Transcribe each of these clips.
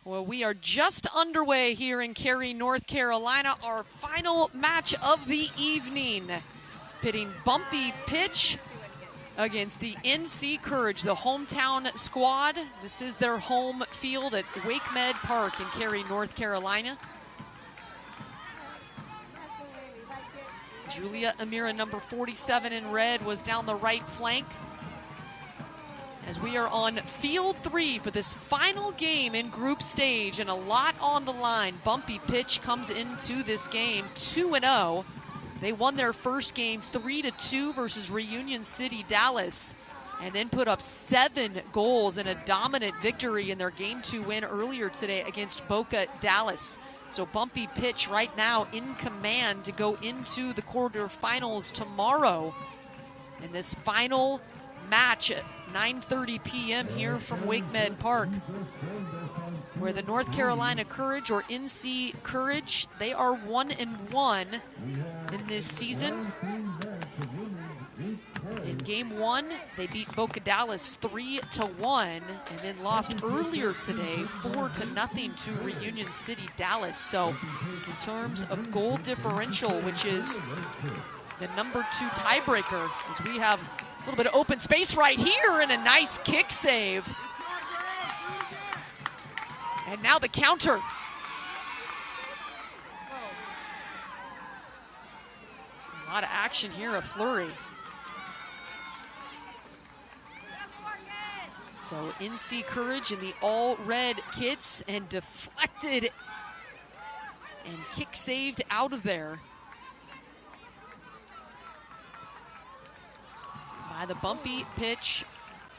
Well, we are just underway here in Cary, North Carolina. Our final match of the evening, pitting Bumpy Pitch against the NC Courage, the hometown squad. This is their home field at WakeMed Park in Cary, North Carolina. Julia Amira, number 47 in red, was down the right flank. As we are on field 3 for this final game in group stage, and a lot on the line. Bumpy Pitch comes into this game 2-0. They won their first game 3-2 versus Reunion City, Dallas, and then put up 7 goals in a dominant victory in their Game 2 win earlier today against Boca, Dallas. So Bumpy Pitch right now in command to go into the quarterfinals tomorrow in this final match at 9:30 p.m. here from WakeMed Park, where the North Carolina Courage, or NC Courage, they are 1-1 in this season. In game 1, they beat Boca Dallas 3-1, and then lost earlier today 4-0 to Reunion City, Dallas. So in terms of goal differential, which is the number 2 tiebreaker, as we have a little bit of open space right here and a nice kick save. And now the counter. A lot of action here, a flurry. So NC Courage in the all-red kits, and deflected and kick saved out of there by the Bumpy Pitch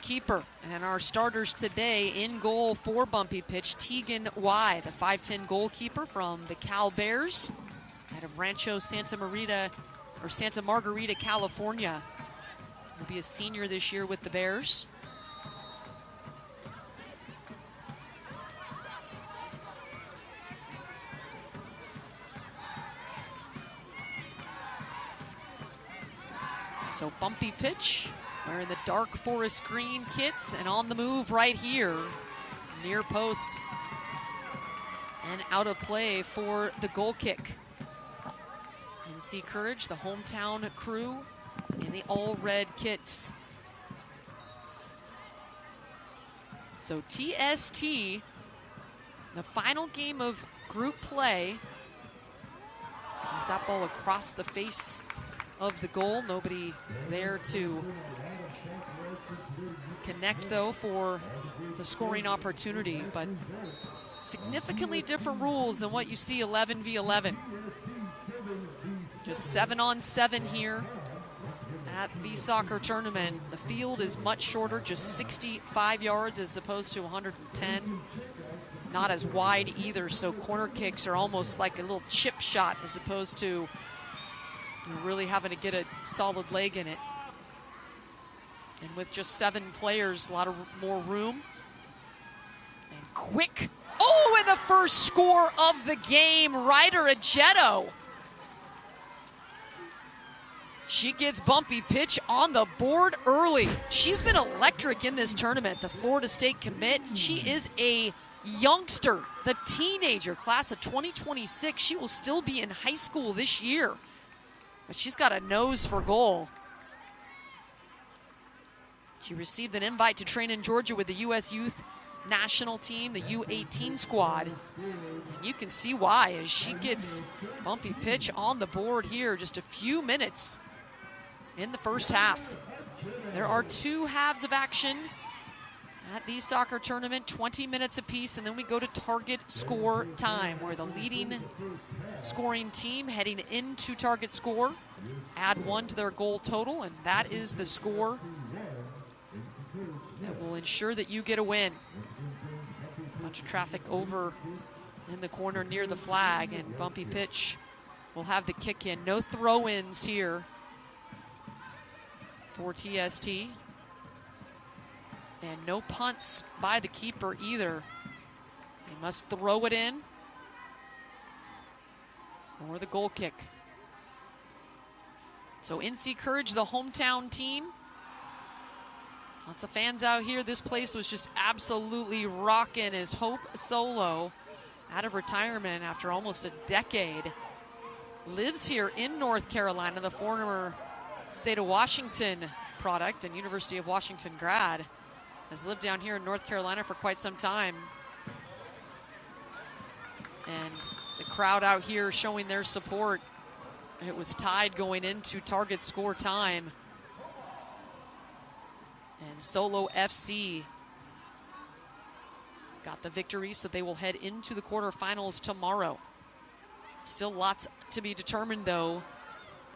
keeper. And our starters today in goal for Bumpy Pitch, Tegan Y, the 5'10" goalkeeper from the Cal Bears out of Rancho Santa Margarita, California. Will be a senior this year with the Bears. So Bumpy Pitch wearing the dark forest green kits, and on the move right here, near post and out of play for the goal kick. NC Courage, the hometown crew, in the all red kits. So TST, the final game of group play. Is that ball across the face of the goal? Nobody there to connect, though, for the scoring opportunity. But significantly different rules than what you see 11v11. Just 7-on-7 here at the soccer tournament. The field is much shorter, just 65 yards as opposed to 110. Not as wide either, so corner kicks are almost like a little chip shot as opposed to really having to get a solid leg in it. And with just 7 players, a lot of more room. And quick, and the first score of the game, Ryder Ajetto. She gets Bumpy Pitch on the board early. She's been electric in this tournament, the Florida State commit. She is a youngster, the teenager, class of 2026. She will still be in high school this year. But she's got a nose for goal. She received an invite to train in Georgia with the U.S. Youth National Team, the U18 squad. And you can see why, as she gets Bumpy Pitch on the board here, just a few minutes in the first half. There are 2 halves of action at the soccer tournament, 20 minutes apiece, and then we go to target score time, where the leading scoring team heading into target score add 1 to their goal total, and that is the score that will ensure that you get a win. A bunch of traffic over in the corner near the flag, and Bumpy Pitch will have the kick in. No throw-ins here for TST. And no punts by the keeper either. They must throw it in, or the goal kick. So NC Courage, the hometown team, Lots of fans out here. This place was just absolutely rocking as Hope Solo, out of retirement after almost a decade, lives here in North Carolina, the former state of Washington product and University of Washington grad, has lived down here in North Carolina for quite some time. And the crowd out here showing their support. It was tied going into target score time. And Solo FC got the victory, so they will head into the quarterfinals tomorrow. Still lots to be determined, though,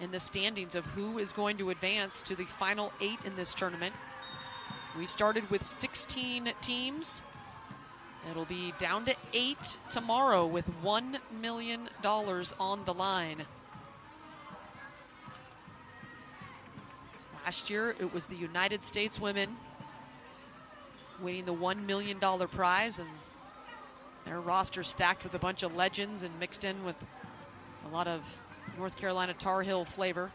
in the standings of who is going to advance to the final 8 in this tournament. We started with 16 teams. It'll be down to 8 tomorrow with $1 million on the line. Last year, it was the United States women winning the $1 million prize, and their roster stacked with a bunch of legends and mixed in with a lot of North Carolina Tar Heel flavor.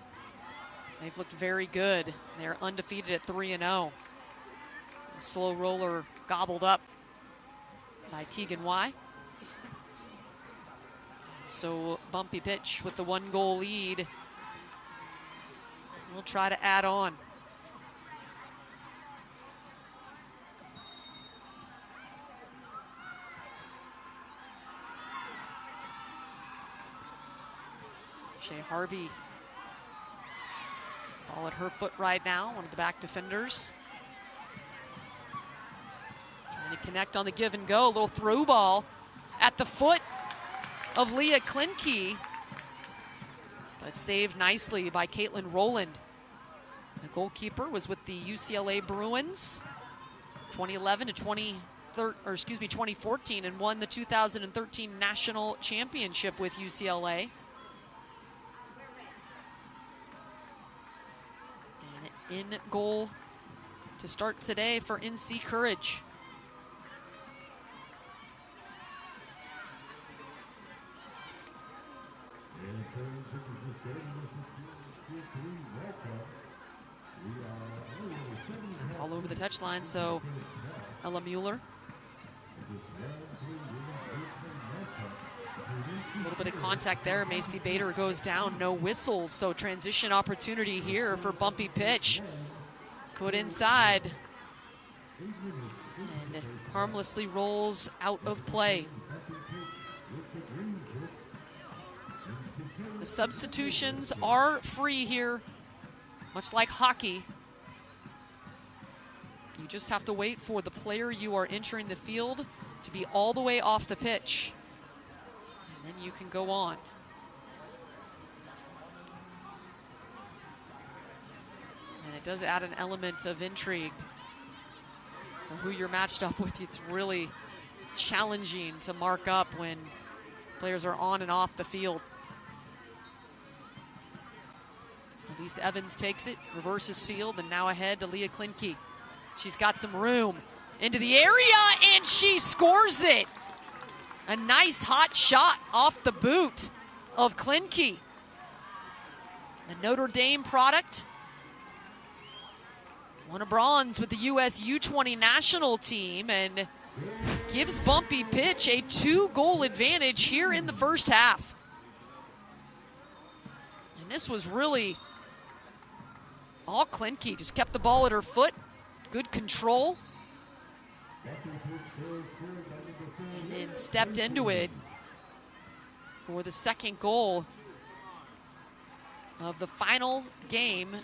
They've looked very good. They're undefeated at 3-0. Slow roller gobbled up by Tegan Y. So Bumpy pitch with the 1-goal lead. We'll try to add on. Shea Harvey, ball at her foot right now, one of the back defenders. Trying to connect on the give and go, a little through ball at the foot of Leah Klinke, but saved nicely by Caitlin Rowland. The goalkeeper was with the UCLA Bruins 2011 to 2014 and won the 2013 national championship with UCLA. And in goal to start today for NC Courage. All over the touchline, so Ella Mueller. A little bit of contact there. Macy Bader goes down, no whistles, so transition opportunity here for Bumpy pitch. Put inside. And harmlessly rolls out of play. The substitutions are free here, much like hockey. You just have to wait for the player you are entering the field to be all the way off the pitch. And then you can go on. And it does add an element of intrigue for who you're matched up with. It's really challenging to mark up when players are on and off the field. Elise Evans takes it, reverses field, and now ahead to Leah Klinke. She's got some room into the area, and she scores it. A nice hot shot off the boot of Klinke. The Notre Dame product. Won a bronze with the U.S. U20 national team and gives Bumpy pitch a 2-goal advantage here in the first half. And this was really all Klinke. Just kept the ball at her foot. Good control. And then stepped into it for the second goal of the final game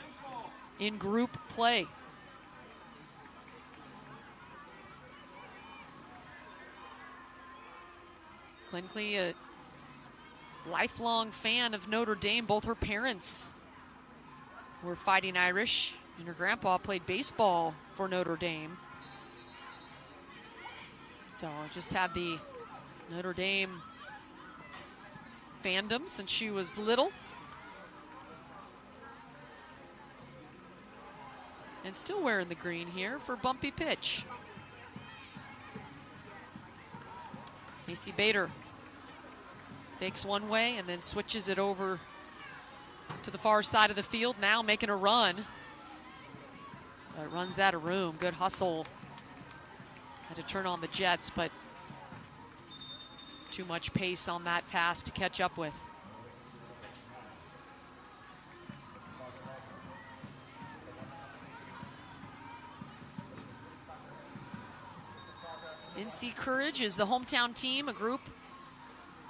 in group play. Klinke, a lifelong fan of Notre Dame. Both her parents were Fighting Irish, and her grandpa played baseball for Notre Dame. So just had the Notre Dame fandom since she was little. And still wearing the green here for Bumpy pitch. Macy Bader fakes one way and then switches it over to the far side of the field, now making a run. But runs out of room. Good hustle. Had to turn on the jets, but too much pace on that pass to catch up with. NC Courage is the hometown team, a group.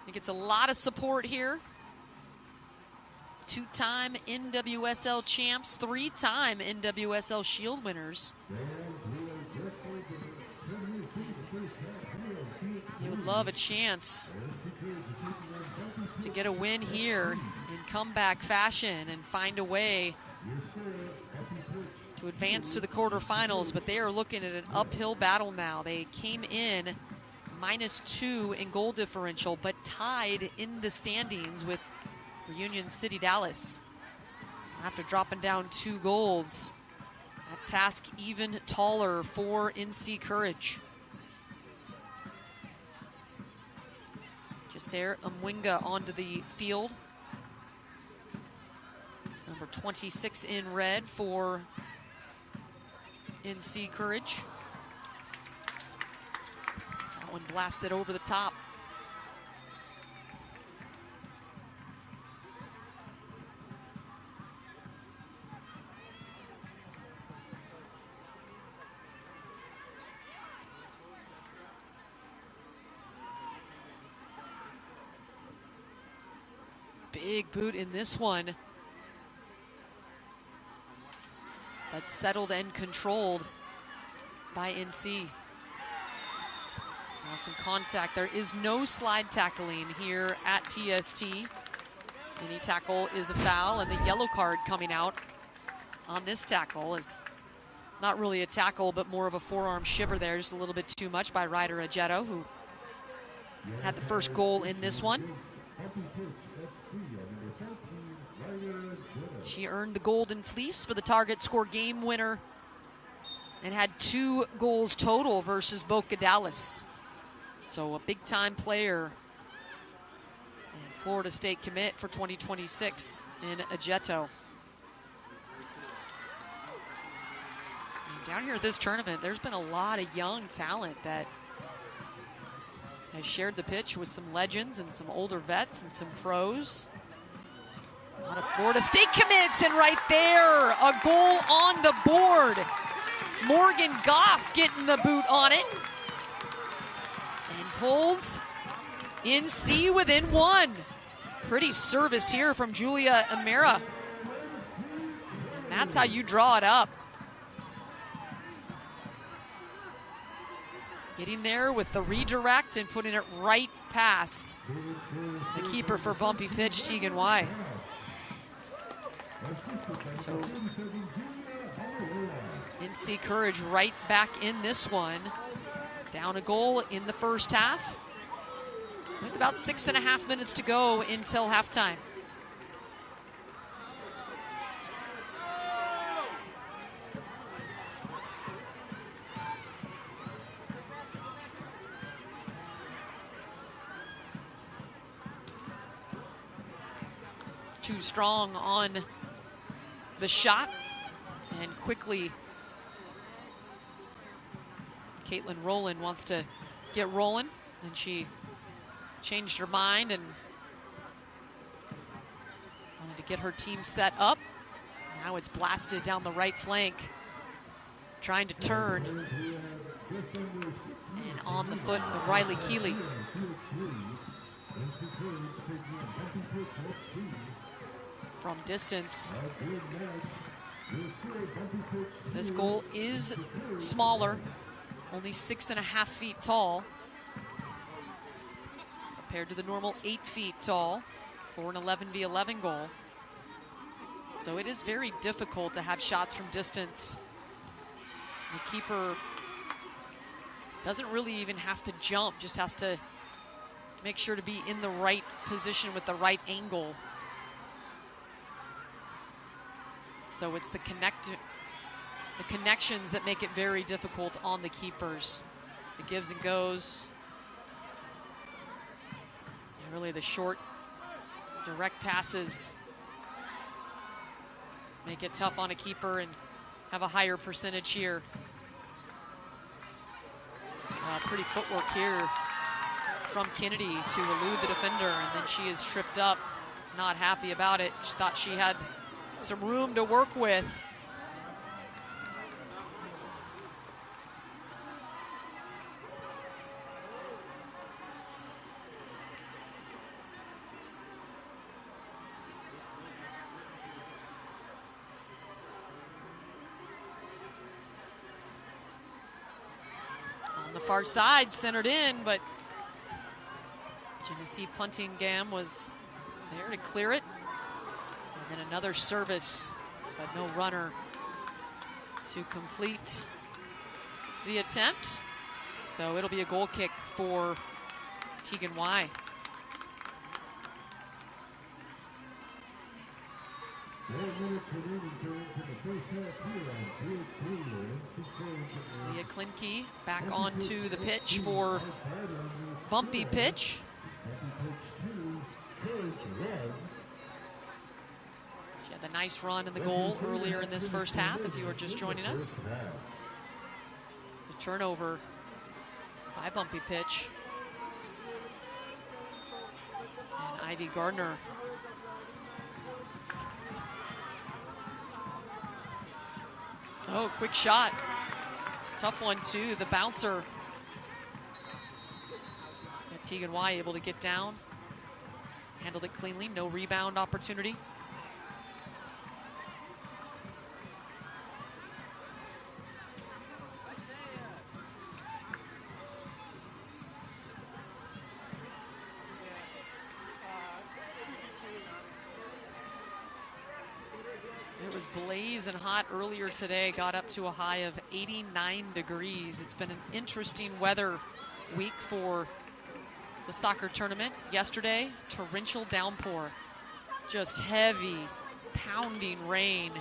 I think it's a lot of support here. Two-time NWSL champs, three-time NWSL Shield winners. They would love a chance to get a win here in comeback fashion and find a way to advance to the quarterfinals, but they are looking at an uphill battle now. They came in -2 in goal differential, but tied in the standings with Union City Dallas. After dropping down 2 goals, that task even taller for NC Courage. Jaser Mwinga onto the field. Number 26 in red for NC Courage. That one blasted over the top. Big boot in this one. But settled and controlled by NC. Now some contact. There is no slide tackling here at TST. Any tackle is a foul, and the yellow card coming out on this tackle is not really a tackle, but more of a forearm shiver there, just a little bit too much by Ryder Ajeto, who had the first goal in this one. She earned the Golden Fleece for the target score game winner and had 2 goals total versus Boca Dallas. So a big-time player and Florida State commit for 2026 in Ajeto. And down here at this tournament, there's been a lot of young talent that has shared the pitch with some legends and some older vets and some pros. A lot of Florida State commits, and right there, a goal on the board. Morgan Goff getting the boot on it. And pulls NC within 1. Pretty service here from Julia Amera. And that's how you draw it up. Getting there with the redirect and putting it right past the keeper for Bumpy pitch, Tegan White. So NC Courage right back in this one. Down a goal in the first half, with about 6.5 minutes to go until halftime. Too strong on the shot, and quickly Caitlin Rowland wants to get rolling, and she changed her mind and wanted to get her team set up. Now it's blasted down the right flank, trying to turn, and on the foot of Riley Keeley. From distance, this goal is smaller, only 6.5 feet tall, compared to the normal 8 feet tall for an 11v11 goal. So it is very difficult to have shots from distance. The keeper doesn't really even have to jump, just has to make sure to be in the right position with the right angle. So it's the connections that make it very difficult on the keepers. The gives and goes. And really the short, direct passes make it tough on a keeper, and have a higher percentage here. Pretty footwork here from Kennedy to elude the defender, and then she is tripped up, not happy about it. She thought she had some room to work with. Far side, centered in, but Genesee Puntingham was there to clear it. And then another service, but no runner to complete the attempt. So it'll be a goal kick for Tegan Y. Leah Klinke back onto the pitch for Bumpy pitch. She had the nice run in the goal earlier in this first half, if you were just joining us. The turnover by Bumpy pitch. And Ivy Gardner. Oh, quick shot. Tough one, too. The bouncer. And Tegan Y able to get down. Handled it cleanly. No rebound opportunity. Blazing hot earlier today, got up to a high of 89 degrees. It's been an interesting weather week for the soccer tournament. Yesterday, torrential downpour, just heavy, pounding rain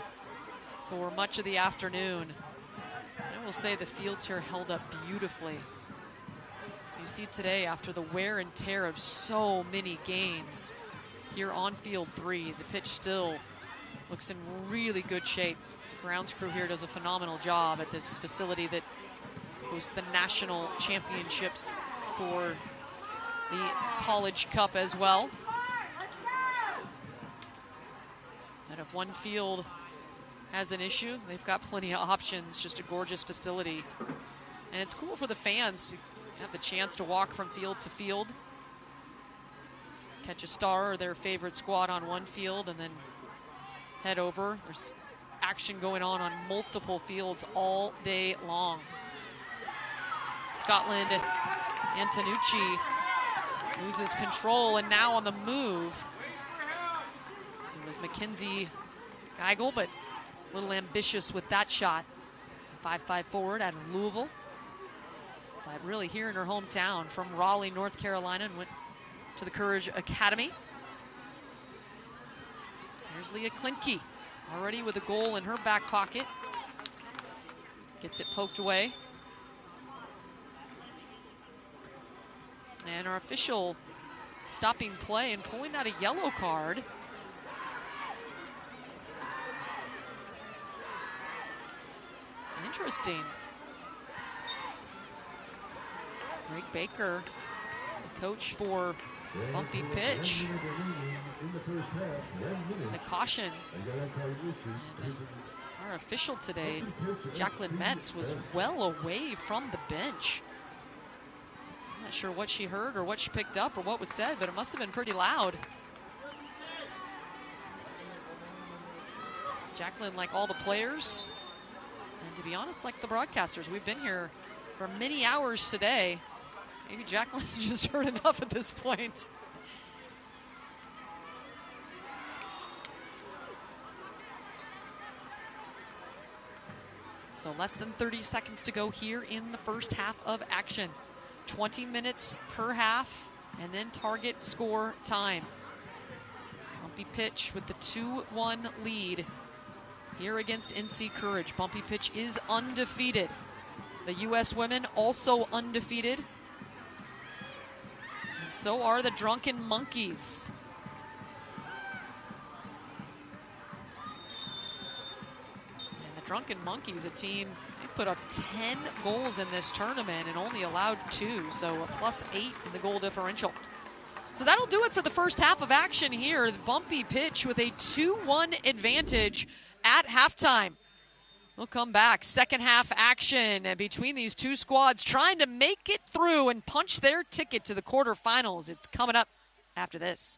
for much of the afternoon. I will say the fields here held up beautifully. You see today, after the wear and tear of so many games here on field 3, the pitch still looks in really good shape. The grounds crew here does a phenomenal job at this facility that hosts the national championships for the College Cup as well. And if one field has an issue, they've got plenty of options. Just a gorgeous facility. And it's cool for the fans to have the chance to walk from field to field, catch a star or their favorite squad on one field, and then head over. There's action going on multiple fields all day long. Scotland, Antonucci loses control, and now on the move. It was Mackenzie Geigel, but a little ambitious with that shot. 5-5 forward out of Louisville, but really here in her hometown from Raleigh, North Carolina, and went to the Courage Academy. Here's Leah Klinke, already with a goal in her back pocket. Gets it poked away. And our official stopping play and pulling out a yellow card. Interesting. Greg Baker, the coach for Bumpy pitch. The caution. Our official today, Jacqueline Metz, was well away from the bench. I'm not sure what she heard or what she picked up or what was said, but it must have been pretty loud. Jacqueline, like all the players, and to be honest, like the broadcasters, we've been here for many hours today. Maybe Jacqueline just heard enough at this point. So less than 30 seconds to go here in the first half of action. 20 minutes per half, and then target score time. Bumpy pitch with the 2-1 lead here against NC Courage. Bumpy pitch is undefeated. The U.S. women also undefeated. And so are the Drunken Monkeys. And the Drunken Monkeys, a team, they put up 10 goals in this tournament and only allowed 2, so a +8 in the goal differential. So that'll do it for the first half of action here. The Bumpy pitch with a 2-1 advantage at halftime. We'll come back. Second half action between these two squads trying to make it through and punch their ticket to the quarterfinals. It's coming up after this.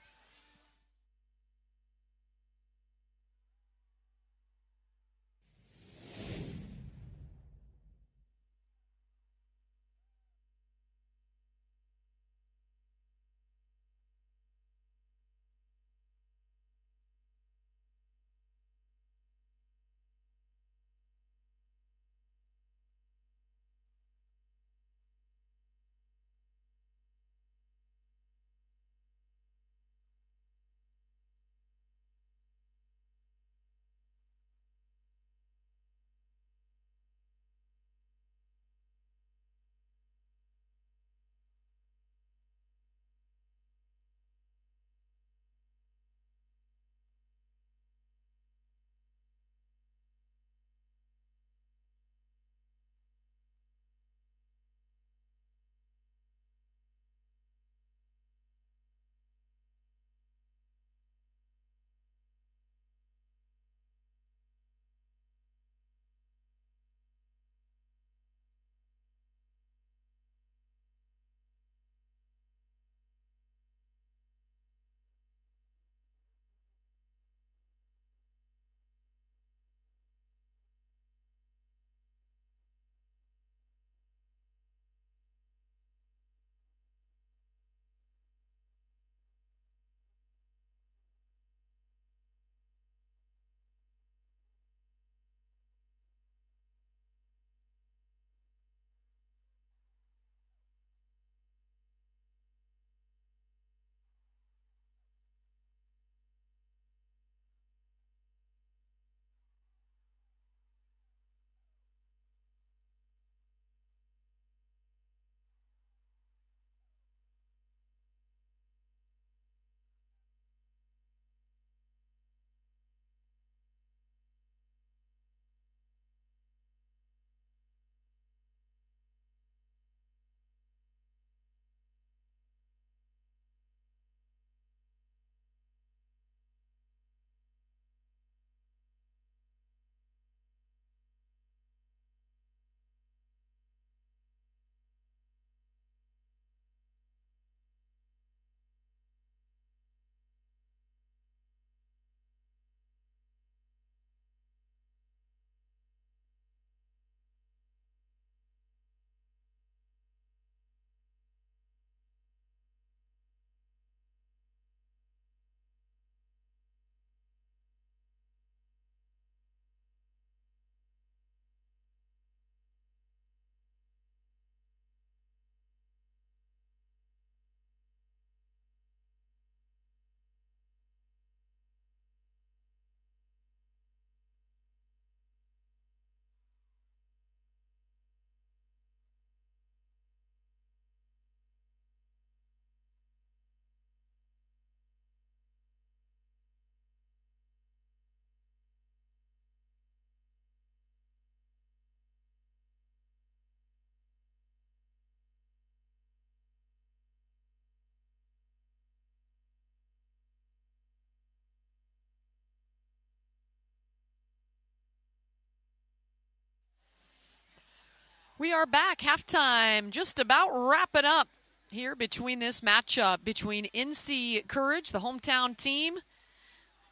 We are back, halftime, just about wrapping up here between this matchup between NC Courage, the hometown team,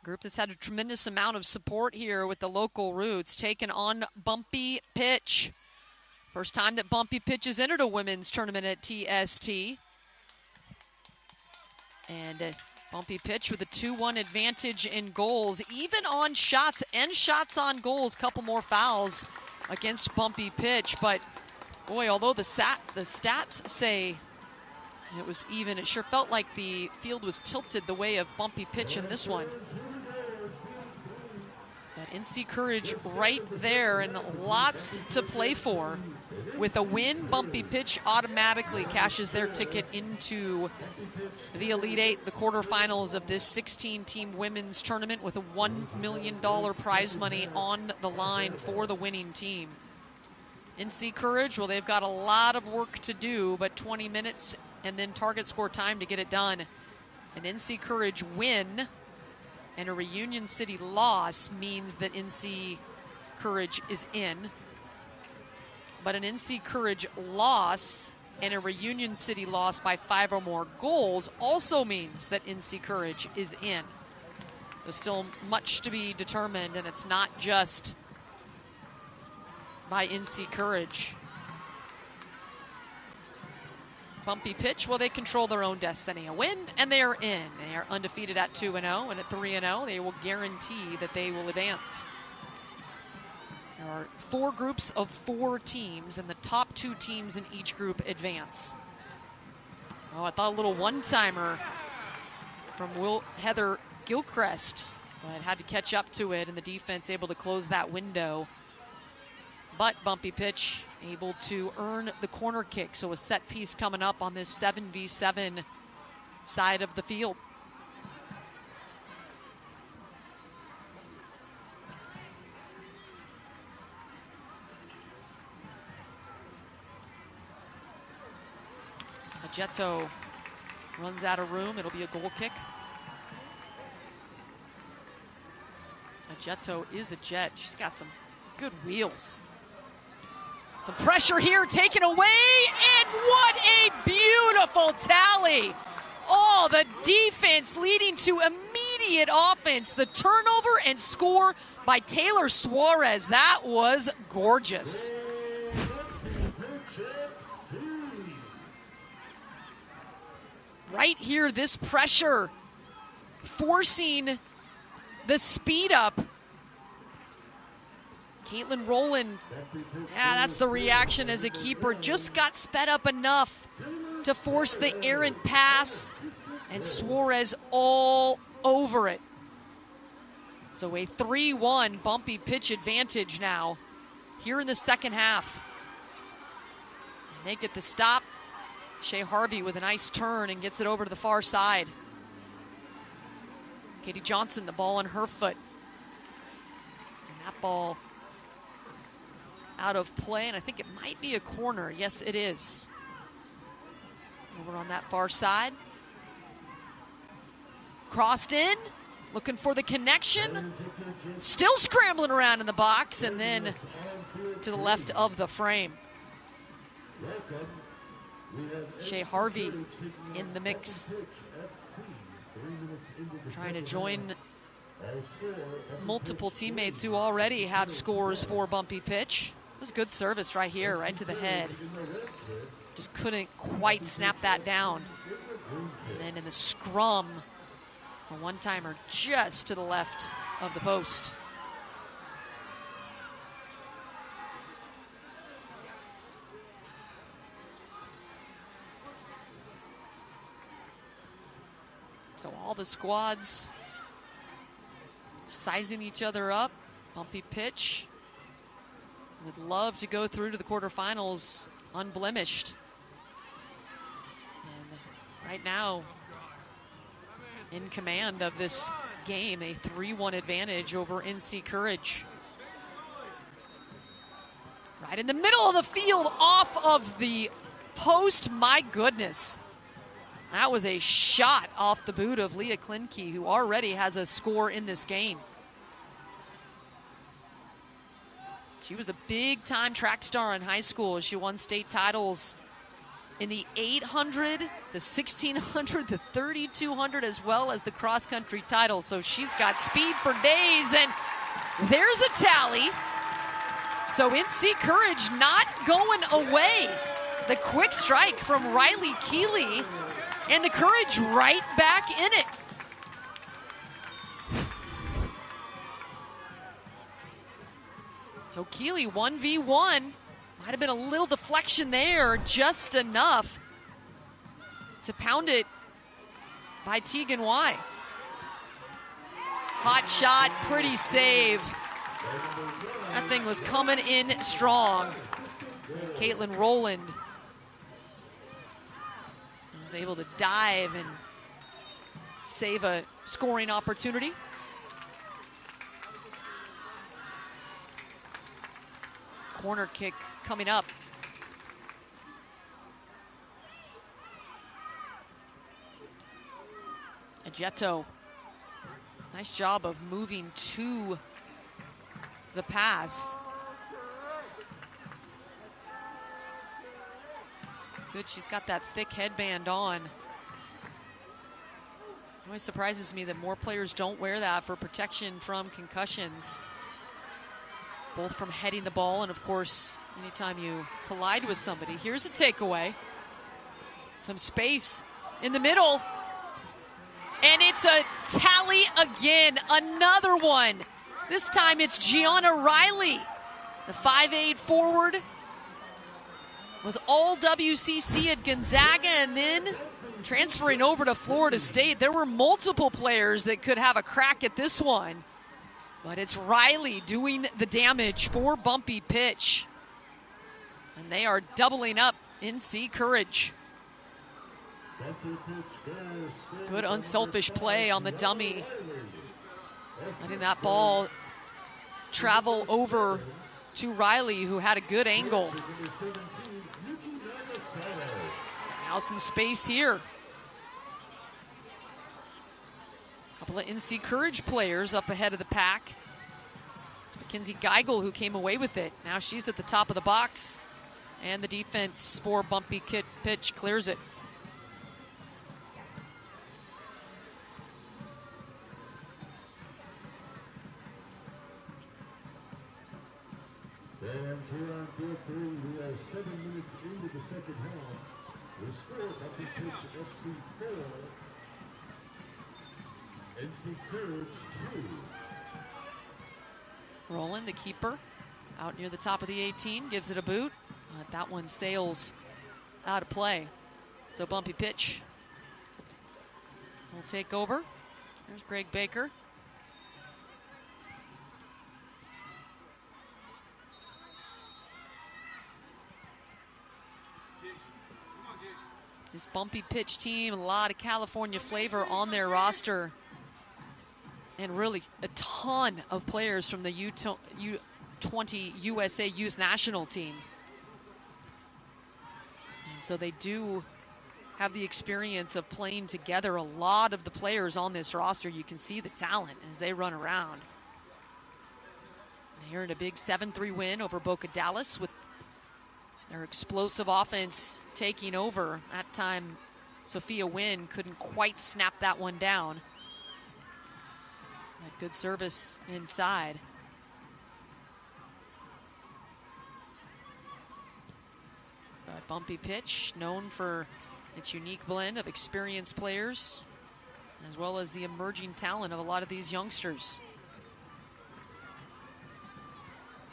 group that's had a tremendous amount of support here with the local roots, taking on Bumpy Pitch. First time that Bumpy Pitch has entered a women's tournament at TST. And Bumpy Pitch with a 2-1 advantage in goals, even on shots and shots on goals. Couple more fouls against Bumpy Pitch, but boy, although the stats say it was even, it sure felt like the field was tilted the way of Bumpy Pitch in this one. That NC Courage right there and lots to play for. With a win, Bumpy Pitch automatically cashes their ticket into the Elite Eight, the quarterfinals of this 16-team women's tournament, with a $1 million prize money on the line for the winning team. NC Courage, well, they've got a lot of work to do, but 20 minutes and then target score time to get it done. An NC Courage win and a Reunion City loss means that NC Courage is in. But an NC Courage loss and a Reunion City loss by 5 or more goals also means that NC Courage is in. There's still much to be determined, and it's not just by NC Courage. Bumpy Pitch, well, they control their own destiny. A win, and they are in. They are undefeated at 2-0, and at 3-0, they will guarantee that they will advance. There are 4 groups of 4 teams, and the top 2 teams in each group advance. Oh, I thought a little one-timer from Heather Gilchrist, but had to catch up to it, and the defense able to close that window. But Bumpy Pitch able to earn the corner kick, so a set piece coming up on this 7v7 side of the field. Jetto runs out of room. It'll be a goal kick. Jetto is a Jet. She's got some good wheels. Some pressure here taken away, and what a beautiful tally. Oh, the defense leading to immediate offense. The turnover and score by Taylor Suarez. That was gorgeous. Right here, this pressure forcing the speed up. Caitlin Rowland, yeah, that's the reaction as a keeper. Just got sped up enough to force the errant pass, and Suarez all over it. So a 3-1 Bumpy Pitch advantage now here in the second half. And they get the stop. Shea Harvey with a nice turn and gets it over to the far side. Katie Johnson, the ball on her foot. And that ball out of play, and I think it might be a corner. Yes, it is. Over on that far side. Crossed in, looking for the connection. Still scrambling around in the box, and then to the left of the frame. Shea Harvey in the mix, trying to join multiple teammates who already have scores for Bumpy Pitch. It was good service right here, right to the head. Just couldn't quite snap that down. And then in the scrum, a one-timer just to the left of the post. So all the squads sizing each other up. Bumpy Pitch would love to go through to the quarterfinals unblemished. And right now, in command of this game, a 3-1 advantage over NC Courage. Right in the middle of the field, off of the post. My goodness. That was a shot off the boot of Leah Klinke, who already has a score in this game. She was a big-time track star in high school. She won state titles in the 800, the 1600, the 3200, as well as the cross-country title. So she's got speed for days, and there's a tally. So NC Courage not going away. The quick strike from Riley Keeley, and the Courage right back in it. So Keeley 1v1. Might have been a little deflection there, just enough to pound it by Tegan Y. Hot shot, pretty save. That thing was coming in strong. And Caitlin Rowland was able to dive and save a scoring opportunity. Corner kick coming up. Ajeto, nice job of moving to the pass. Good, she's got that thick headband on. It always surprises me that more players don't wear that for protection from concussions, both from heading the ball and, of course, anytime you collide with somebody. Here's a takeaway. Some space in the middle. And it's a tally again. Another one. This time it's Gianna Riley. The 5'8" forward was all WCC at Gonzaga and then transferring over to Florida State. There were multiple players that could have a crack at this one. But it's Riley doing the damage for Bumpy Pitch. And they are doubling up NC Courage. Good unselfish play on the dummy. Letting that ball travel over to Riley, who had a good angle. Now some space here. Couple of NC Courage players up ahead of the pack. It's Mackenzie Geigel who came away with it. Now she's at the top of the box. And the defense for Bumpy Pitch clears it. And here on field 3, we are 7 minutes into the second half. The score, Bumpy Pitch FC 4, NC Courage 2. Rowland, the keeper, out near the top of the 18, gives it a boot. That one sails out of play. So Bumpy Pitch will take over. There's Greg Baker. This Bumpy Pitch team, a lot of California flavor on their roster. And really a ton of players from the U20 USA Youth National Team. And so they do have the experience of playing together. A lot of the players on this roster, you can see the talent as they run around. They earned a big 7-3 win over Boca Dallas with their explosive offense taking over. That time, Sophia Wynn couldn't quite snap that one down. Had good service inside. But Bumpy Pitch, known for its unique blend of experienced players, as well as the emerging talent of a lot of these youngsters.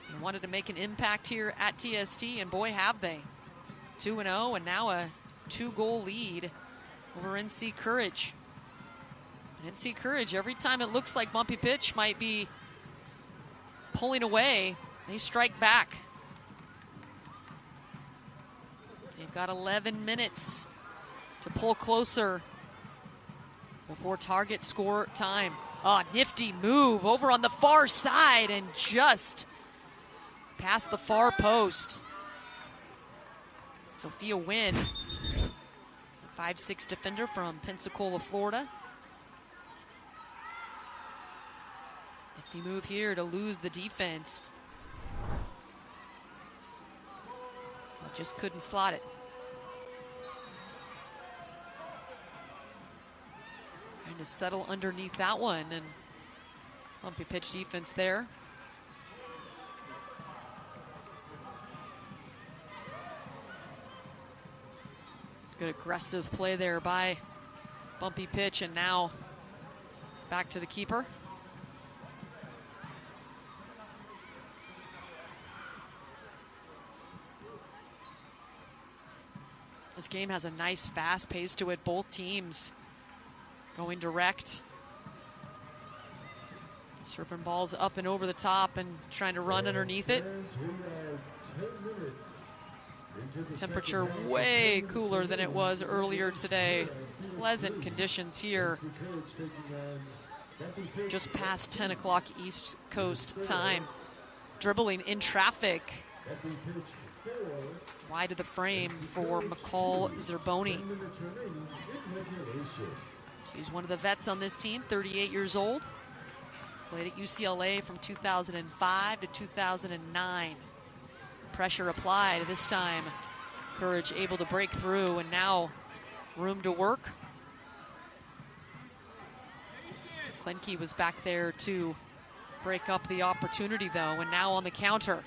They wanted to make an impact here at TST, and boy, have they. 2-0, and now a 2-goal lead over NC Courage. And NC Courage, every time it looks like Bumpy Pitch might be pulling away, they strike back. They've got 11 minutes to pull closer before target score time. Oh, nifty move over on the far side and just past the far post. Sophia Wynn, 5'6" defender from Pensacola, Florida. Nifty move here to lose the defense. Just couldn't slot it. Trying to settle underneath that one, and Bumpy Pitch defense there. Good aggressive play there by Bumpy Pitch, and now back to the keeper. This game has a nice fast pace to it. Both teams going direct. Surfing balls up and over the top and trying to run underneath it. And we are 10 minutes Temperature way cooler than it was earlier today. Pleasant conditions here. Just past 10 o'clock East Coast time. Dribbling in traffic. Wide of the frame for McCall Zerboni. She's one of the vets on this team, 38 years old. Played at UCLA from 2005 to 2009. Pressure applied this time. Courage able to break through, and now room to work. Klenke was back there to break up the opportunity, though, and now on the counter.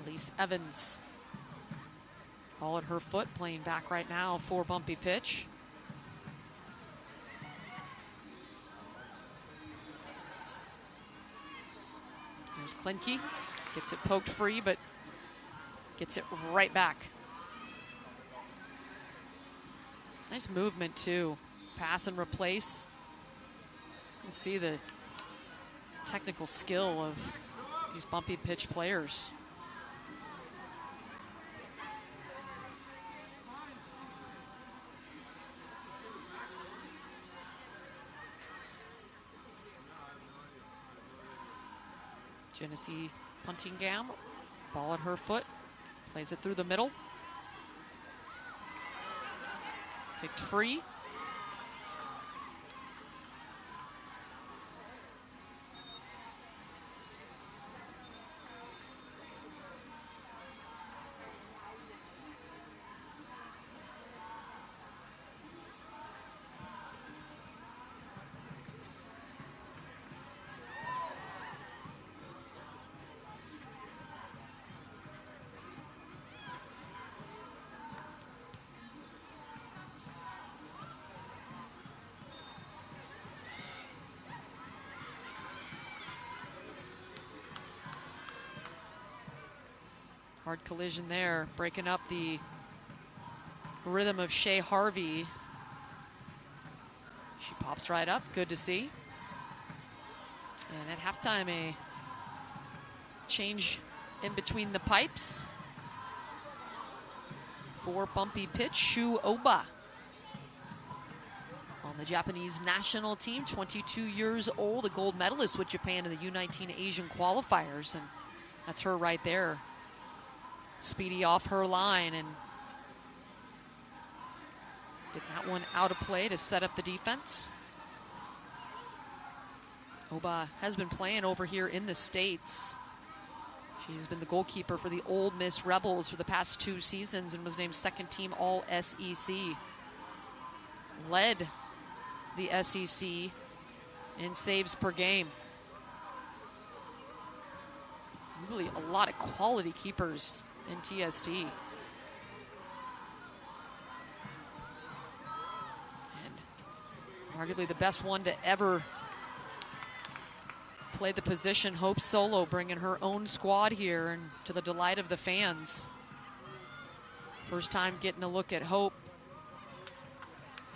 Elise Evans, ball at her foot, playing back right now for Bumpy pitch. There's Klenke, gets it poked free, but gets it right back. Nice movement too. Pass and replace. You see the technical skill of these Bumpy pitch players. Genesee Puntingham, ball at her foot, plays it through the middle. Kicked free. Hard collision there, breaking up the rhythm of Shea Harvey. She pops right up, good to see. And at halftime, a change in between the pipes for Bumpy pitch. Shu Oba on the Japanese national team, 22 years old, a gold medalist with Japan in the U19 Asian qualifiers. And that's her right there. Speedy off her line and get that one out of play to set up the defense. Oba has been playing over here in the States. She's been the goalkeeper for the Ole Miss Rebels for the past 2 seasons and was named second team All-SEC. Led the SEC in saves per game. Really a lot of quality keepers in TST. And arguably the best one to ever play the position, Hope Solo, bringing her own squad here and to the delight of the fans. First time getting a look at Hope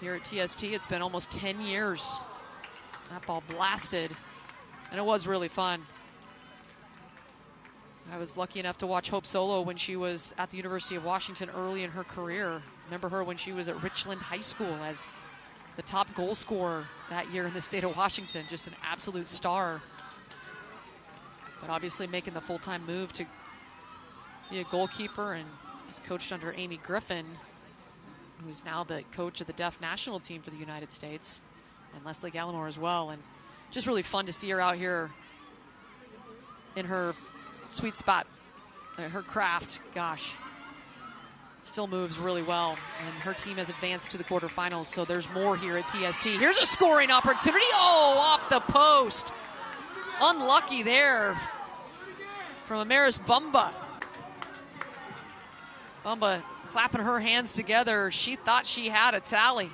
here at TST. It's been almost 10 years. That ball blasted, and it was really fun. I was lucky enough to watch Hope Solo when she was at the University of Washington early in her career. Remember her when she was at Richland High School as the top goal scorer that year in the state of Washington. Just an absolute star. But obviously making the full-time move to be a goalkeeper, and was coached under Amy Griffin, who's now the coach of the deaf national team for the United States, and Leslie Gallimore as well. And just really fun to see her out here in her sweet spot, her craft. Gosh, still moves really well, and her team has advanced to the quarterfinals, so there's more here at TST. Here's a scoring opportunity. Oh, off the post. Unlucky there from Amaris Bumba. Bumba clapping her hands together. She thought she had a tally.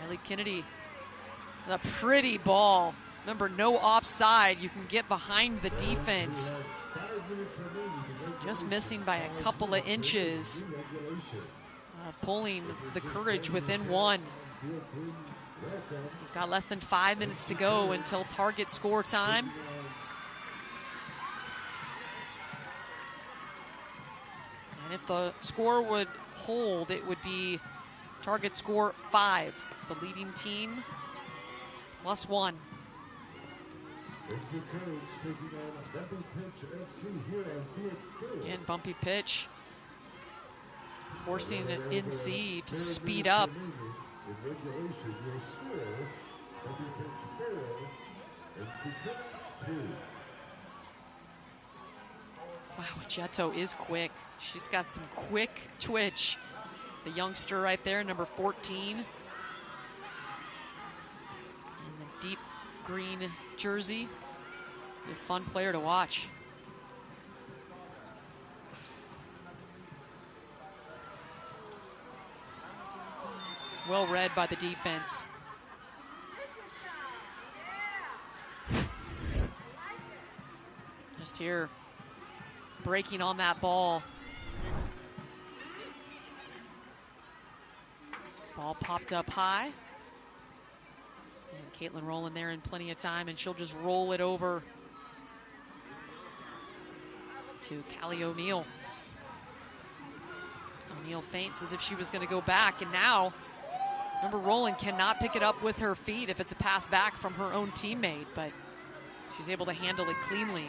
Riley Kennedy, the pretty ball. Remember, no offside. You can get behind the defense. just missing by a couple of inches, pulling the Courage within one. Got less than 5 minutes to go until target score time. And if the score would hold, it would be target score 5. It's the leading team, +1. Again, bumpy pitch, forcing NC to speed up. Wow, Jetto is quick. She's got some quick twitch. The youngster right there, number 14. In the deep green jersey. A fun player to watch. Well read by the defense. Just here, breaking on that ball. Ball popped up high. And Caitlin rolling there in plenty of time, and she'll just roll it over to Callie O'Neill. O'Neill feints as if she was going to go back, and now, remember, Rowland cannot pick it up with her feet if it's a pass back from her own teammate, but she's able to handle it cleanly.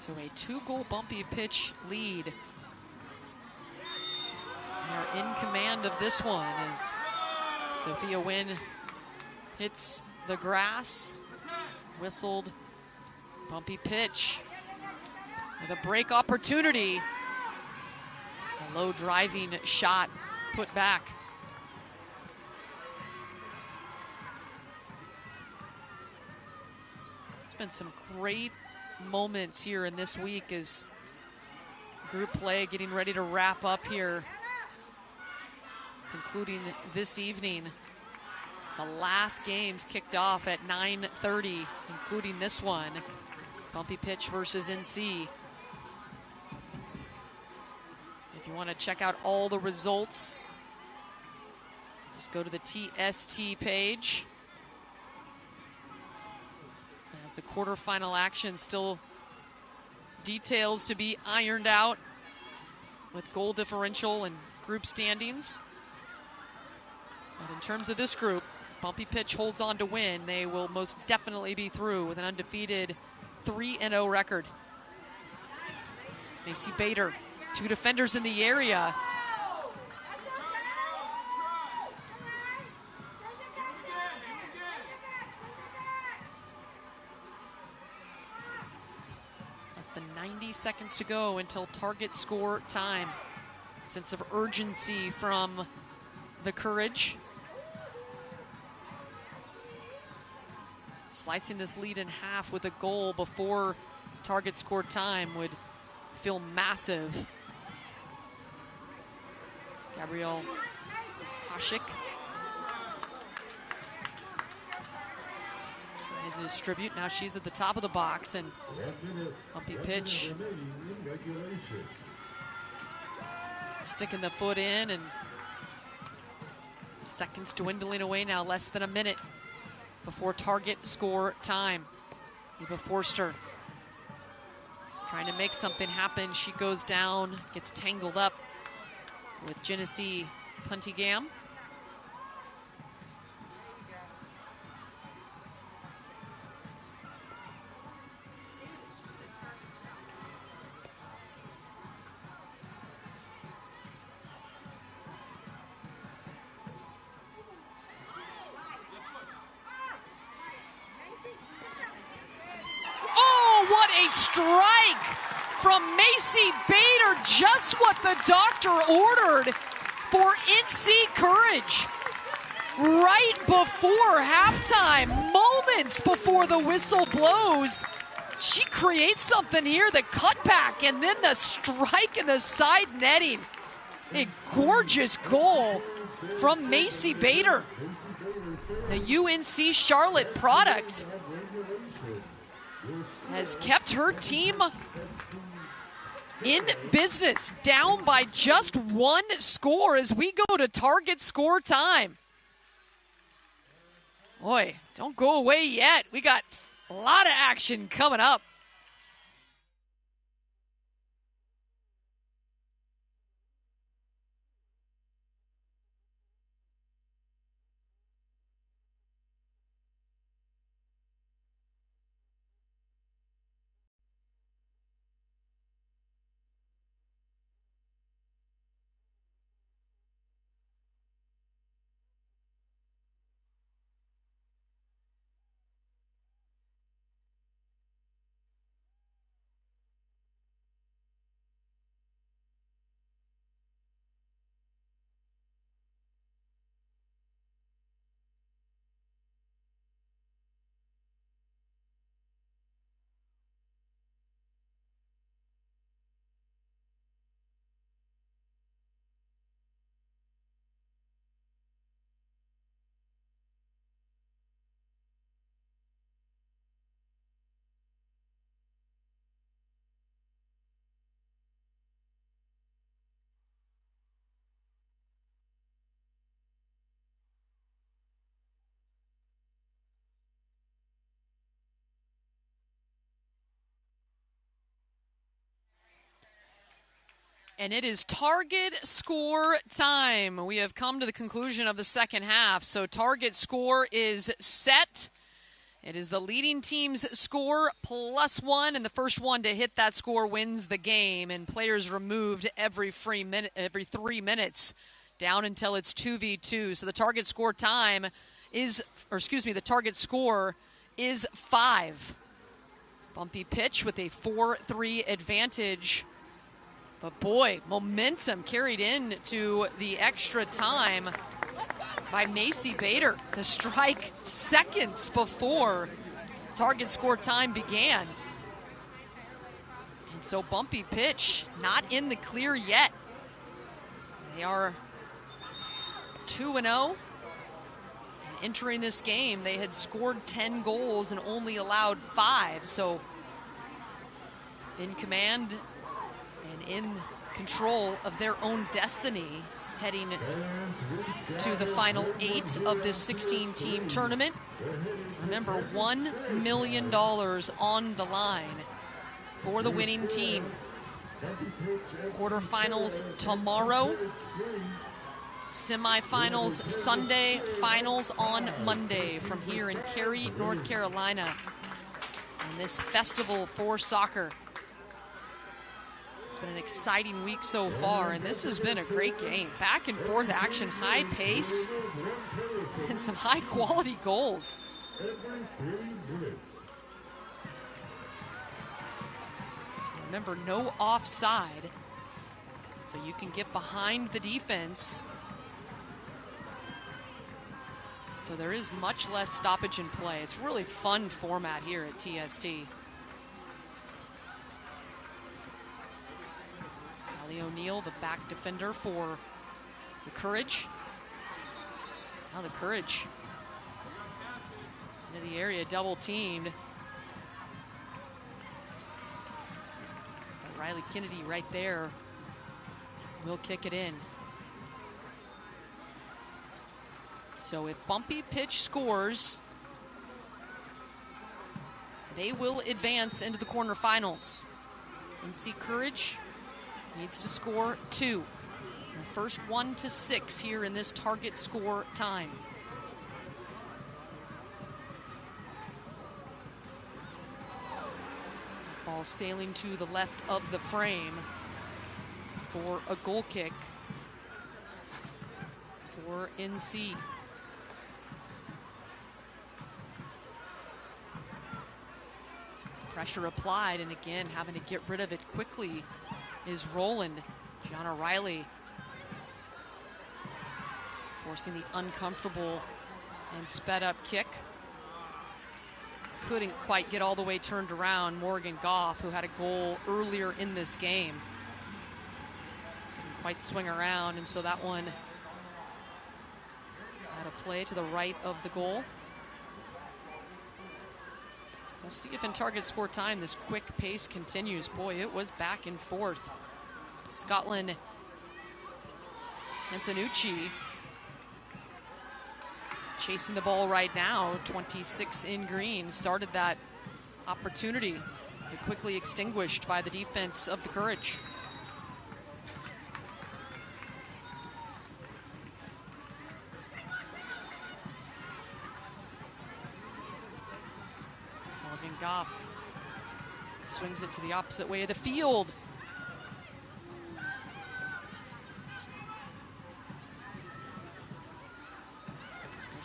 To a 2-goal bumpy pitch lead. They are in command of this one as Sophia Wynn hits the grass. Whistled, bumpy pitch with a break opportunity. A low driving shot put back. It's been some great moments here in this week as group play getting ready to wrap up here, concluding this evening. The last games kicked off at 9:30, including this one, bumpy pitch versus NC. If you want to check out all the results, just go to the TST page. As the quarterfinal action still details to be ironed out with goal differential and group standings. But in terms of this group, bumpy pitch holds on to win. They will most definitely be through with an undefeated 3-0 record. Macy Bader, 2 defenders in the area. Less than 90 seconds to go until target score time. Sense of urgency from the Courage. Slicing this lead in half with a goal before target score time would feel massive. Gabrielle Hashik trying to distribute. Now she's at the top of the box, and bumpy pitch. Sticking the foot in, and seconds dwindling away now, less than a minute before target score time. Eva Forster trying to make something happen. She goes down, gets tangled up with Genesee Puntigam. What a strike from Macy Bader, just what the doctor ordered for NC Courage. Right before halftime, moments before the whistle blows, She creates something here, the cutback, and then the strike in the side netting. A gorgeous goal from Macy Bader, the UNC Charlotte product, has kept her team in business, down by just one score as we go to target score time. Boy, don't go away yet. We got a lot of action coming up. And it is target score time. We have come to the conclusion of the second half. So target score is set. It is the leading team's score +1, and the first one to hit that score wins the game. And players removed every 3 minutes down until it's 2v2. So the target score time is, the target score is 5. Bumpy pitch with a 4-3 advantage. But boy, momentum carried in to the extra time by Macy Bader. The strike seconds before target score time began. And so Bumpy pitch not in the clear yet. They are 2-0. Entering this game, they had scored 10 goals and only allowed 5. So in command and in control of their own destiny heading to the final 8 of this 16-team tournament. Remember, $1 million on the line for the winning team. Quarterfinals tomorrow, semifinals Sunday, finals on Monday from here in Cary, North Carolina. And this festival for soccer. It's been an exciting week so far, and this has been a great game. Back and forth action, high pace, and some high quality goals. Remember, no offside, so you can get behind the defense. So there is much less stoppage in play. It's a really fun format here at TST. Allie O'Neill, the back defender for the Courage. Now the Courage into the area, double teamed. Riley Kennedy right there will kick it in. So if Bumpy pitch scores, they will advance into the quarterfinals. NC Courage needs to score 2. The first 1 to 6 here in this target score time. Ball sailing to the left of the frame for a goal kick for NC. Pressure applied, and again, having to get rid of it quickly is Roland. Gianna Riley forcing the uncomfortable and sped up kick couldn't quite get all the way turned around. Morgan Goff, who had a goal earlier in this game, didn't quite swing around, and so that one had a play to the right of the goal. We'll see if in target score time this quick pace continues. Boy, it was back and forth. Scotland, Antonucci chasing the ball right now. 26 in green started that opportunity, but quickly extinguished by the defense of the Courage. Morgan Goff swings it to the opposite way of the field.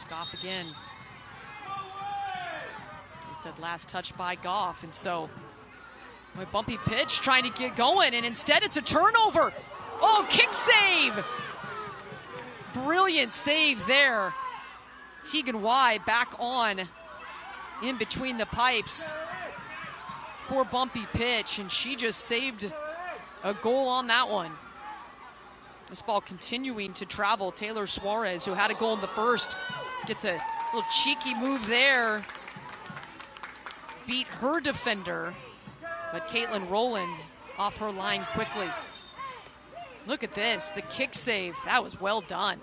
Goff again. He said last touch by Goff, and so with Bumpy pitch trying to get going, and instead it's a turnover. Oh, kick save! Brilliant save there. Tegan Y back on in between the pipes for Bumpy pitch, and she just saved a goal on that one. This ball continuing to travel. Taylor Suarez, who had a goal in the first, gets a little cheeky move there. Beat her defender, but Caitlin Rowland off her line quickly. Look at this, the kick save. That was well done.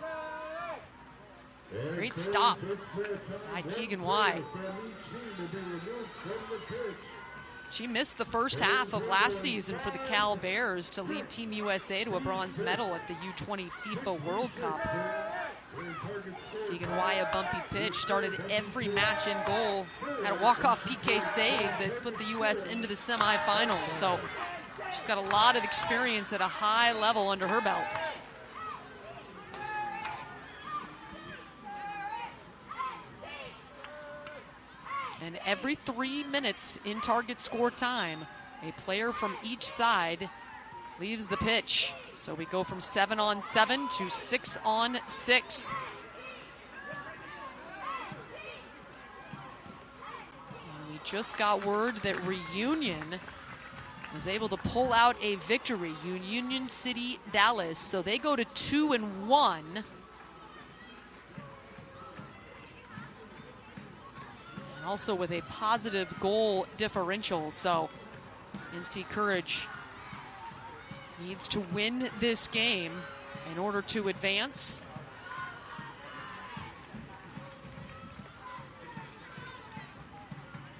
Great stop by Tegan Y. She missed the first half of last season for the Cal Bears to lead Team USA to a bronze medal at the U20 FIFA World Cup. Tegan Y, a bumpy pitch, started every match in goal, had a walk-off PK save that put the U.S. into the semifinals. So she's got a lot of experience at a high level under her belt. And every 3 minutes in target score time, a player from each side leaves the pitch. So we go from 7-on-7 to 6-on-6. And we just got word that Reunion was able to pull out a victory. Union City, Dallas. So they go to 2-1. Also with a positive goal differential. So NC Courage needs to win this game in order to advance.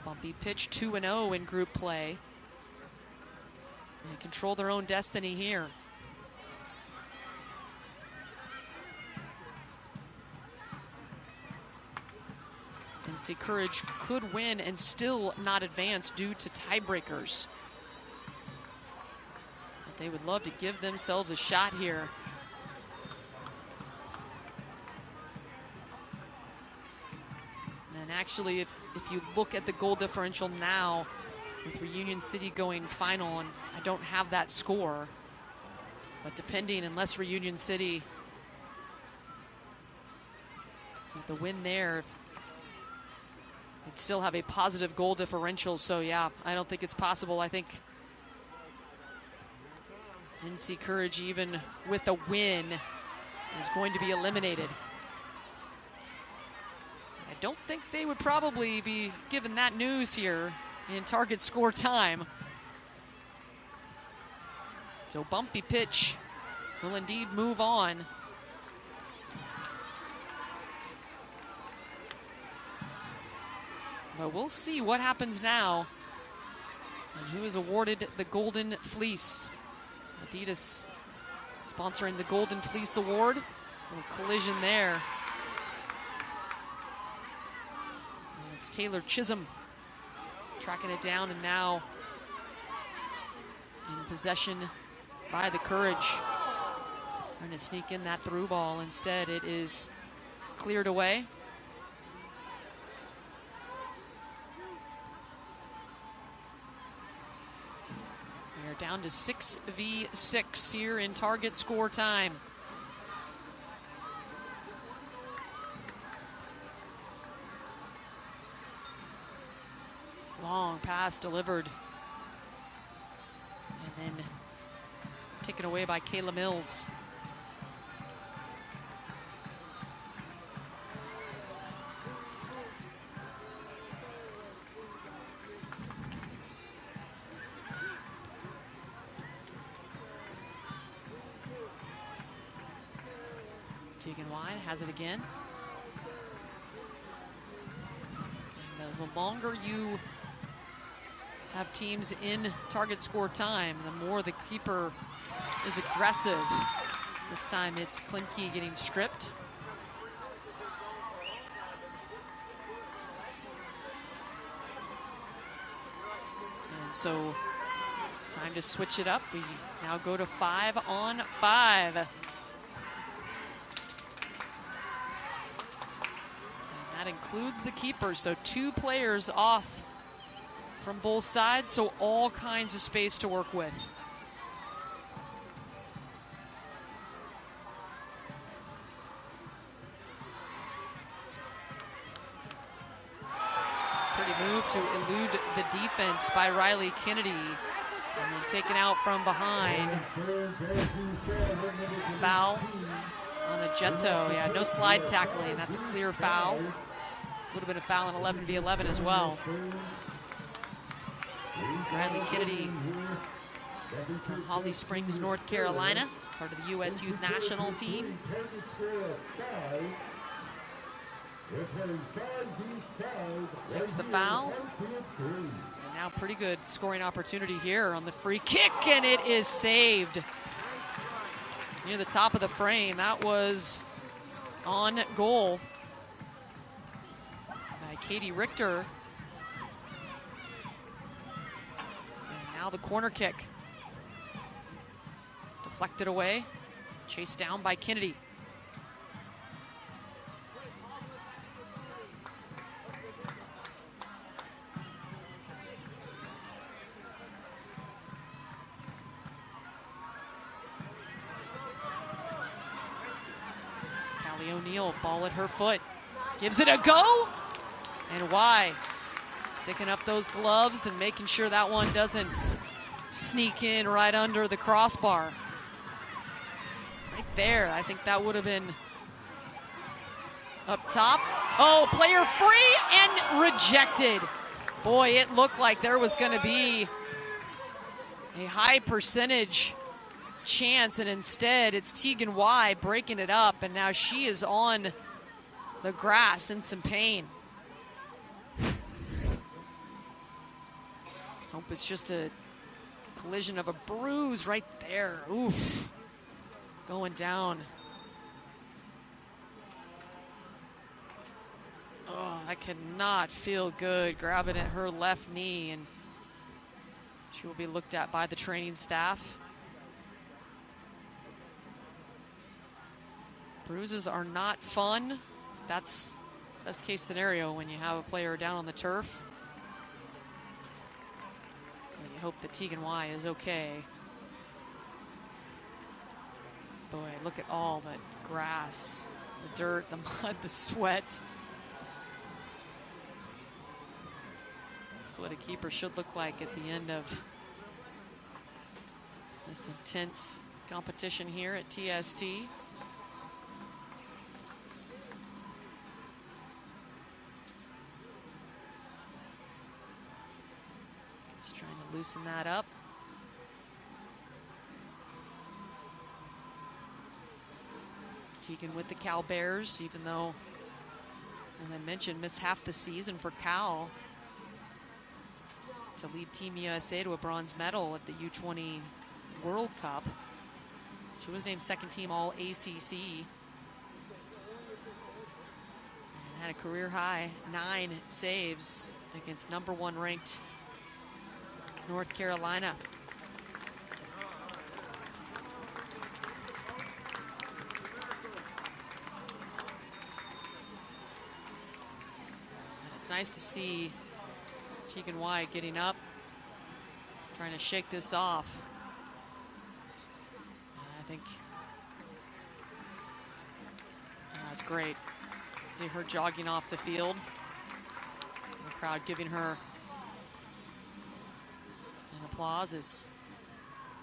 Bumpy pitch 2-0 in group play. They control their own destiny here. NC Courage could win and still not advance due to tiebreakers. But they would love to give themselves a shot here. And actually, if you look at the goal differential now, with Reunion City going final, and I don't have that score, but depending, unless Reunion City, with the win there, they'd still have a positive goal differential. So yeah, I don't think it's possible. I think NC Courage, even with a win, is going to be eliminated. I don't think they would probably be given that news here in target score time. So Bumpy pitch will indeed move on. But we'll see what happens now and who is awarded the Golden Fleece. Adidas sponsoring the Golden Fleece Award. A little collision there. And it's Taylor Chisholm tracking it down, and now in possession by the Courage. Trying to sneak in that through ball. Instead, it is cleared away. We are down to 6v6 here in target score time. pass delivered. And then taken away by Kayla Mills. Tegan Wine has it again. And the longer you have teams in target score time, the more the keeper is aggressive. This time it's Klimke getting stripped. And so time to switch it up. We now go to 5-on-5. And that includes the keeper, so 2 players off from both sides, so all kinds of space to work with. Pretty move to elude the defense by Riley Kennedy. And then taken out from behind. Foul on Ajeto. Yeah, no slide tackling. That's a clear foul. Would have been a foul in 11v11 as well. Riley Kennedy from Holly Springs, North Carolina, part of the U.S. Youth National Team. Takes the foul. And now pretty good scoring opportunity here on the free kick, and it is saved. Near the top of the frame. That was on goal by Katie Richter. Now the corner kick. Deflected away. Chased down by Kennedy. Callie O'Neill, ball at her foot. Gives it a go. And why? Sticking up those gloves and making sure that one doesn't sneak in right under the crossbar. Right there, I think that would have been up top. Oh, player free and rejected. Boy, it looked like there was going to be a high percentage chance, and instead it's Tegan Y breaking it up, and now she is on the grass in some pain. Hope it's just a collision of a bruise right there. Oof. Going down. Oh, I cannot feel good. Grabbing at her left knee, and she will be looked at by the training staff. Bruises are not fun. That's best case scenario when you have a player down on the turf. You hope that Tegan Y is okay. Boy, look at all the grass, the dirt, the mud, the sweat. That's what a keeper should look like at the end of this intense competition here at TST. Just trying to loosen that up. Keegan with the Cal Bears, even though, as I mentioned, missed half the season for Cal to lead Team USA to a bronze medal at the U20 World Cup. She was named second team All ACC and had a career high 9 saves against number 1 ranked North Carolina. It's nice to see Tegan Y getting up, trying to shake this off. I think that's great. See her jogging off the field. The crowd giving her applause as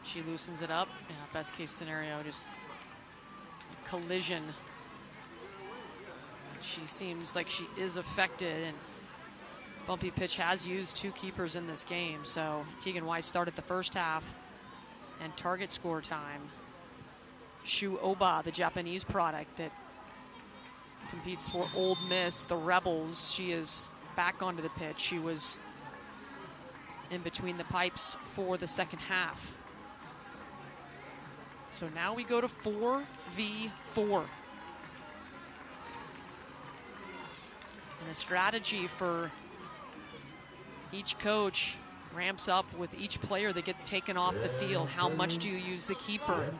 she loosens it up. Yeah, best case scenario, just a collision. She seems like she is affected, and Bumpy Pitch has used 2 keepers in this game. So Tegan Weiss started the first half, and target score time. Shu Oba, the Japanese product that competes for Ole Miss, the Rebels, she is back onto the pitch. She was in between the pipes for the second half. So now we go to 4v4. And a strategy for each coach ramps up with each player that gets taken off the field. How much do you use the keeper?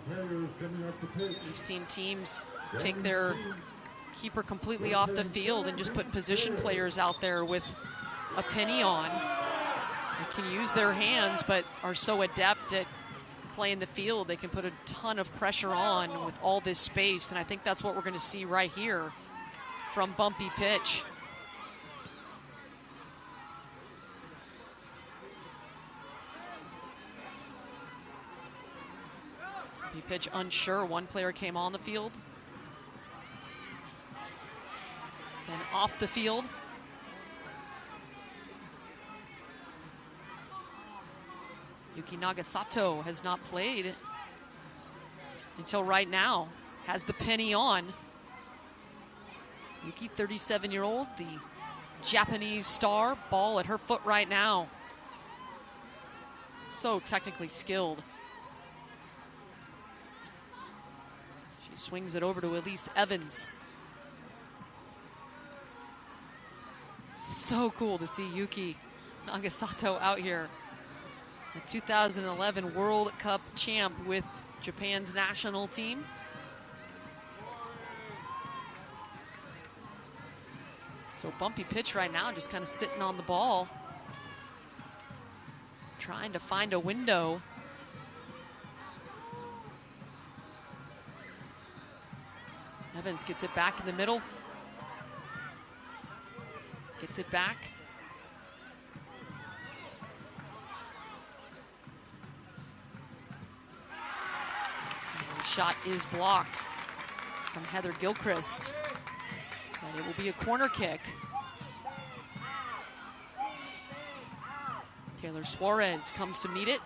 We've seen teams take their keeper completely off the field and just put position players out there with a penny on. They can use their hands, but are so adept at playing the field, they can put a ton of pressure on with all this space. And I think that's what we're going to see right here from Bumpy Pitch. Bumpy Pitch unsure. One player came on the field, then off the field. Yuki Nagasato has not played until right now. Has the penny on. Yuki, 37-year-old, the Japanese star. Ball at her foot right now. So technically skilled. She swings it over to Elise Evans. So cool to see Yuki Nagasato out here. The 2011 World Cup champ with Japan's national team. So Bumpy Pitch right now, just kind of sitting on the ball, trying to find a window. Evans gets it back in the middle. Gets it back. Shot is blocked from Heather Gilchrist, and it will be a corner kick. Taylor Suarez comes to meet it.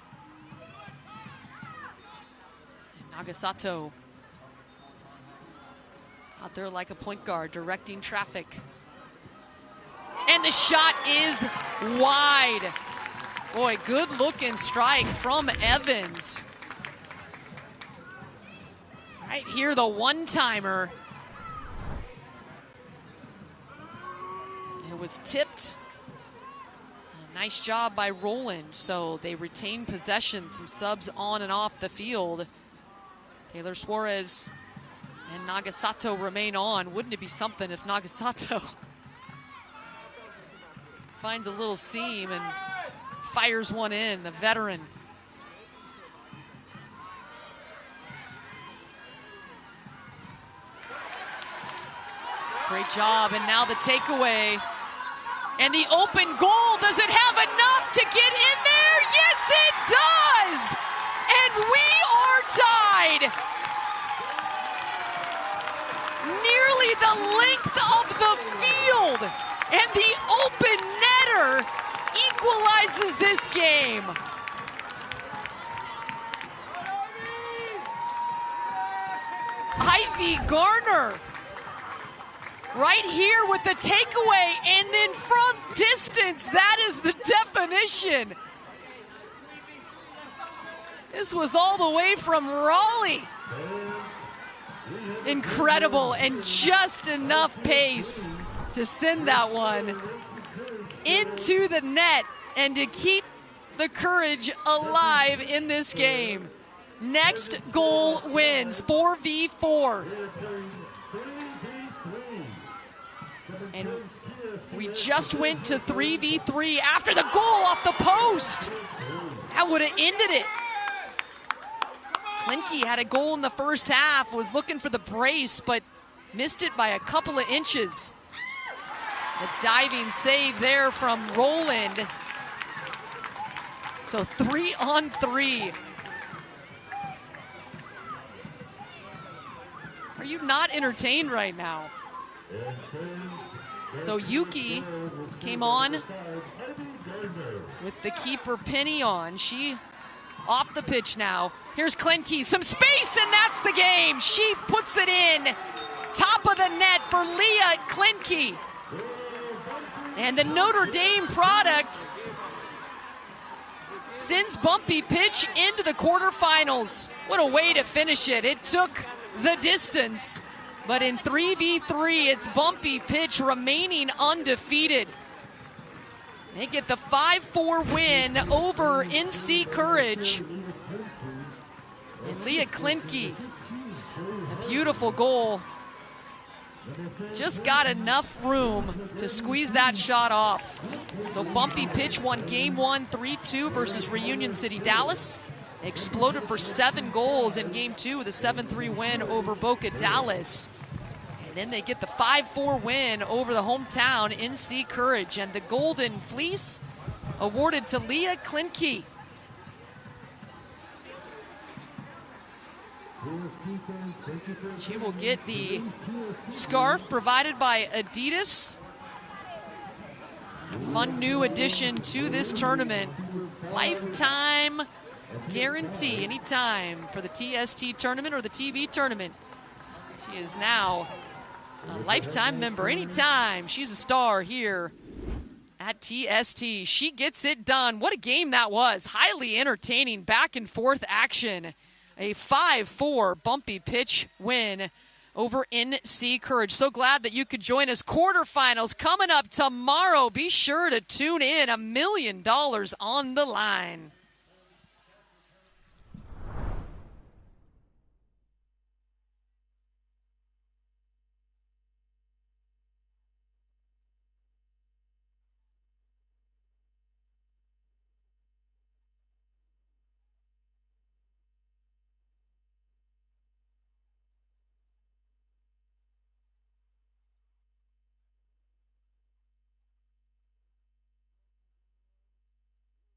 And Nagasato out there like a point guard, directing traffic. And the shot is wide. Boy, good looking strike from Evans. Right here, the one-timer. It was tipped. A nice job by Roland. So they retain possession. Some subs on and off the field. Taylor Suarez and Nagasato remain on. Wouldn't it be something if Nagasato finds a little seam and fires one in, the veteran. Great job, and now the takeaway. And the open goal, does it have enough to get in there? Yes, it does! And we are tied. Nearly the length of the field. And the open netter equalizes this game. Ivy Garner right here with the takeaway, and then from distance, that is the definition. This was all the way from Raleigh. Incredible, and just enough pace to send that one into the net and to keep the Courage alive in this game. Next goal wins, 4v4. And we just went to 3v3 after the goal off the post. That would have ended it. Klinke had a goal in the first half, was looking for the brace, but missed it by a couple of inches. The diving save there from Roland. So 3-on-3. Are you not entertained right now? So Yuki came on with the keeper Penny on. She off the pitch now. Here's Klenke, some space, and that's the game. She puts it in. Top of the net for Leah Klenke. And the Notre Dame product sends Bumpy pitch into the quarterfinals. What a way to finish it. It took the distance. But in 3v3, it's Bumpy pitch remaining undefeated. They get the 5-4 win over NC Courage. And Leah Klenke, a beautiful goal. Just got enough room to squeeze that shot off. So Bumpy pitch won game 1, 3-2 versus Reunion City Dallas. They exploded for 7 goals in game 2 with a 7-3 win over Boca Dallas. And then they get the 5-4 win over the hometown NC Courage. And the Golden Fleece awarded to Leah Klenke. She will get the scarf provided by Adidas. A fun new addition to this tournament. Lifetime guarantee anytime for the TST tournament or the TV tournament. She is now a lifetime member anytime. She's a star here at TST. She gets it done. What a game that was. Highly entertaining back and forth action. A 5-4 Bumpy pitch win over NC Courage. So glad that you could join us. Quarterfinals coming up tomorrow. Be sure to tune in. $1 million on the line.